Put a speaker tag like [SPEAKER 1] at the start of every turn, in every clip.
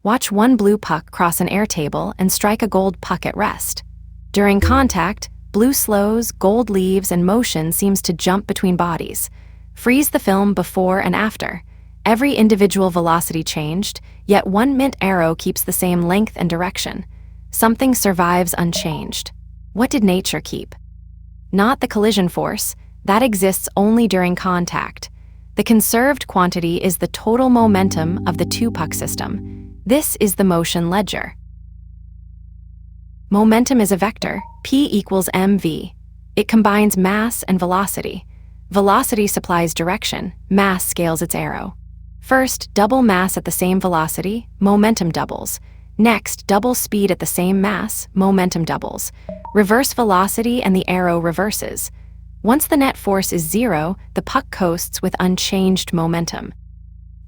[SPEAKER 1] Watch one blue puck cross an air table and strike a gold puck at rest. During contact, blue slows, gold leaves, and motion seems to jump between bodies. Freeze the film before and after. Every individual velocity changed, yet one mint arrow keeps the same length and direction. Something survives unchanged. What did nature keep? Not the collision force. That exists only during contact. The conserved quantity is the total momentum of the two-puck system. This is the motion ledger. Momentum is a vector, P equals mv. It combines mass and velocity. Velocity supplies direction, mass scales its arrow. First, double mass at the same velocity, momentum doubles. Next, double speed at the same mass, momentum doubles. Reverse velocity and the arrow reverses. Once the net force is zero, the puck coasts with unchanged momentum.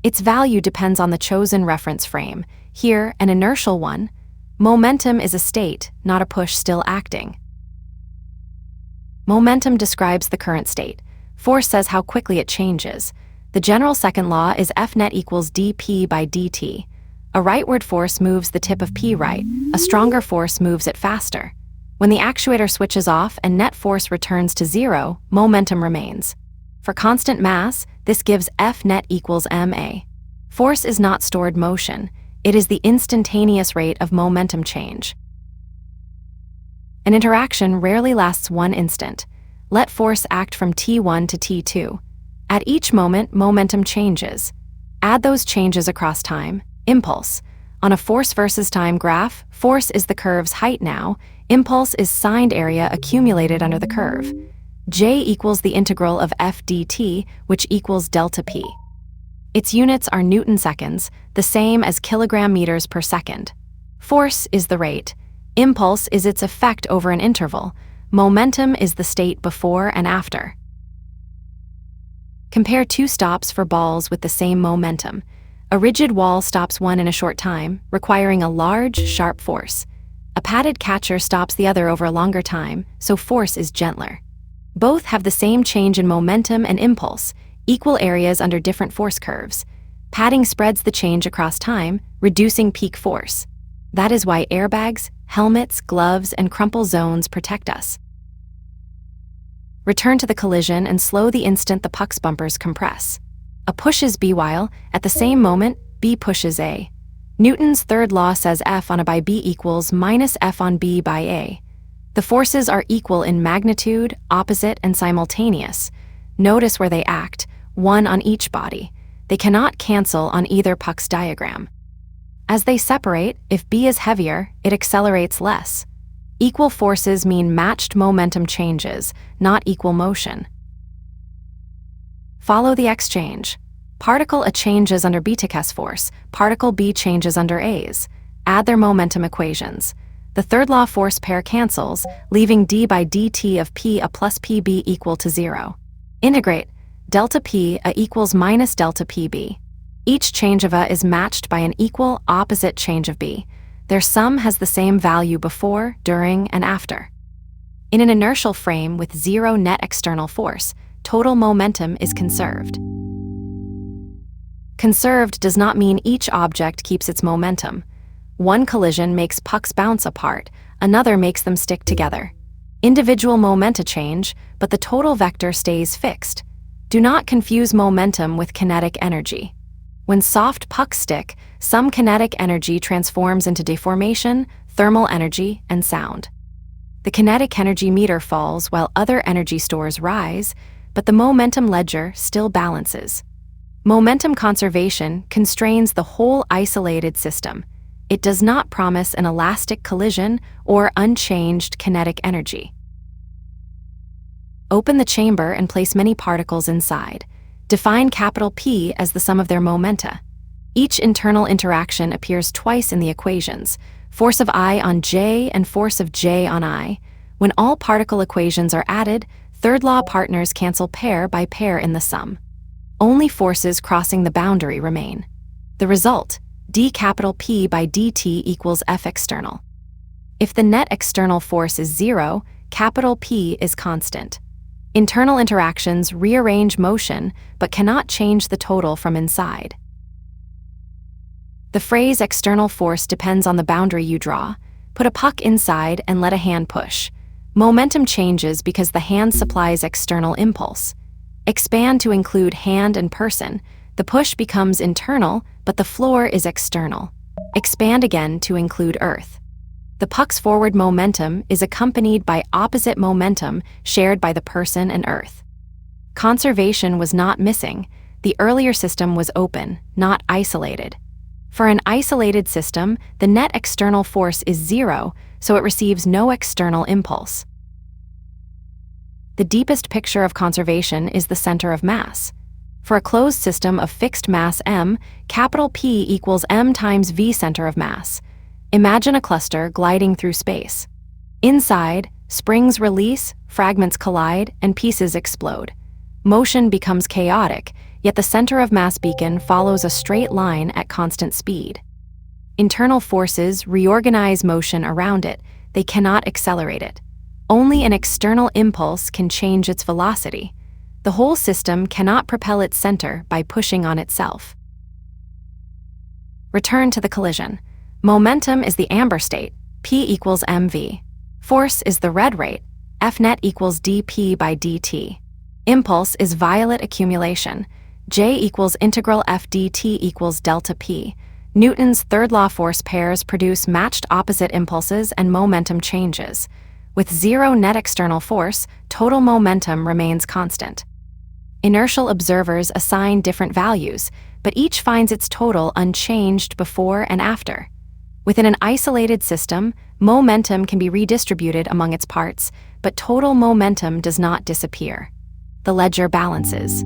[SPEAKER 1] Its value depends on the chosen reference frame. Here, an inertial one. Momentum is a state, not a push still acting. Momentum describes the current state. Force says how quickly it changes. The general second law is F net equals dp by dt. A rightward force moves the tip of P right. A stronger force moves it faster. When the actuator switches off and net force returns to zero, momentum remains. For constant mass, this gives F net equals ma. Force is not stored motion. It is the instantaneous rate of momentum change. An interaction rarely lasts 1 instant. Let force act from T1 to T2. At each moment, momentum changes. Add those changes across time. Impulse. On a force versus time graph, force is the curve's height now. Impulse is signed area accumulated under the curve. J equals the integral of F dt, which equals delta P. Its units are Newton seconds, the same as kilogram meters per second. Force is the rate. Impulse is its effect over an interval. Momentum is the state before and after. Compare two stops for balls with the same momentum. A rigid wall stops one in a short time, requiring a large, sharp force. A padded catcher stops the other over a longer time, so force is gentler. Both have the same change in momentum and impulse, equal areas under different force curves. Padding spreads the change across time, reducing peak force. That is why airbags, helmets, gloves, and crumple zones protect us. Return to the collision and slow the instant the puck's bumpers compress. A pushes B while, at the same moment, B pushes A. Newton's third law says F on A by B equals minus F on B by A. The forces are equal in magnitude, opposite, and simultaneous. Notice where they act, one on each body. They cannot cancel on either puck's diagram. As they separate, if B is heavier, it accelerates less. Equal forces mean matched momentum changes, not equal motion. Follow the exchange. Particle A changes under B to S force, particle B changes under A's. Add their momentum equations. The third law force pair cancels, leaving d by dt of P A plus PB equal to 0. Integrate. Delta P A equals minus delta PB. Each change of A is matched by an equal opposite change of B. Their sum has the same value before, during, and after. In an inertial frame with zero net external force, total momentum is conserved. Conserved does not mean each object keeps its momentum. One collision makes pucks bounce apart, another makes them stick together. Individual momenta change, but the total vector stays fixed. Do not confuse momentum with kinetic energy. When soft pucks stick, some kinetic energy transforms into deformation, thermal energy, and sound. The kinetic energy meter falls while other energy stores rise, but the momentum ledger still balances. Momentum conservation constrains the whole isolated system. It does not promise an elastic collision or unchanged kinetic energy. Open the chamber and place many particles inside. Define capital P as the sum of their momenta. Each internal interaction appears twice in the equations, force of I on J and force of J on I. When all particle equations are added, third law partners cancel pair by pair in the sum. Only forces crossing the boundary remain. The result, d capital P by dt equals F external. If the net external force is 0, capital P is constant. Internal interactions rearrange motion but cannot change the total from inside. The phrase external force depends on the boundary you draw. Put a puck inside and let a hand push. Momentum changes because the hand supplies external impulse. Expand to include hand and person. The push becomes internal, but the floor is external. Expand again to include earth. The puck's forward momentum is accompanied by opposite momentum shared by the person and earth. Conservation was not missing. The earlier system was open, not isolated. For an isolated system, the net external force is zero, so it receives no external impulse. The deepest picture of conservation is the center of mass. For a closed system of fixed mass m, capital P equals m times v center of mass. Imagine a cluster gliding through space. Inside, springs release, fragments collide, and pieces explode. Motion becomes chaotic, yet the center of mass beacon follows a straight line at constant speed. Internal forces reorganize motion around it. They cannot accelerate it. Only an external impulse can change its velocity. The whole system cannot propel its center by pushing on itself. Return to the collision. Momentum is the amber state, P equals mv. Force is the red rate, F net equals dp by dt. Impulse is violet accumulation, J equals integral F dt equals delta P. Newton's third law force pairs produce matched opposite impulses and momentum changes. With zero net external force, total momentum remains constant. Inertial observers assign different values, but each finds its total unchanged before and after. Within an isolated system, momentum can be redistributed among its parts, but total momentum does not disappear. The ledger balances.